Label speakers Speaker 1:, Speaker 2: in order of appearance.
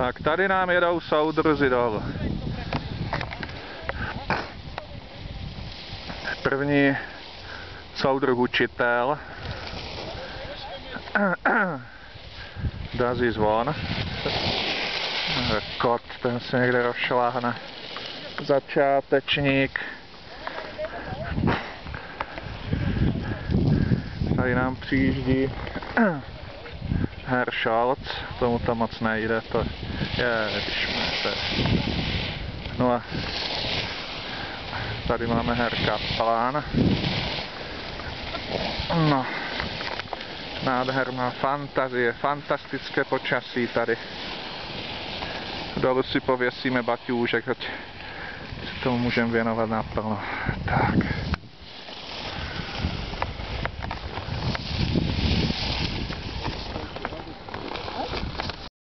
Speaker 1: Tak tady nám jedou soudruzi dolů. První soudruh učitel. Dorazí zvon. Kot, ten se někde rozšláhne. Začátečník. Tady nám přijíždí Herr Scholz, tomu to moc nejde, to je, no a tady máme Herr Kaplan. No, nádherná fantazie, fantastické počasí tady. Dolu si pověsíme baťůžek, ať se tomu můžeme věnovat naplno. Tak.